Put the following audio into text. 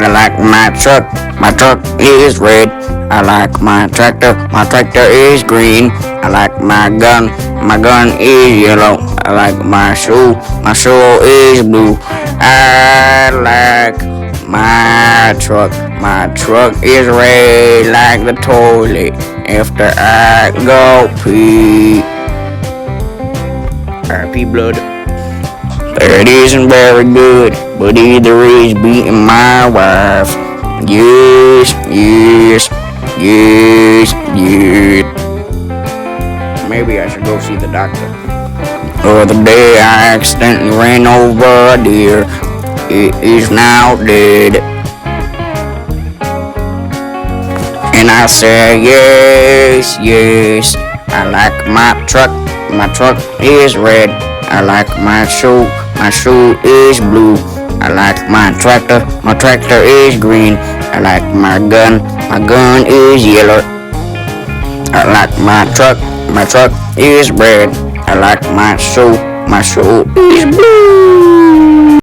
I like my truck is red. I like my tractor is green. I like my gun is yellow. I like my shoe is blue. I like my truck is red like the toilet after I go pee. R.I.P. blood. That isn't very good, but either is beating my wife. Yes. Maybe I should go see the doctor. The other day I accidentally ran over a deer. It is now dead. And I said, yes. I like my truck is red. I like my shoe is blue. I like my tractor is green. I like my gun is yellow. I like my truck is red. I like my shoe is blue.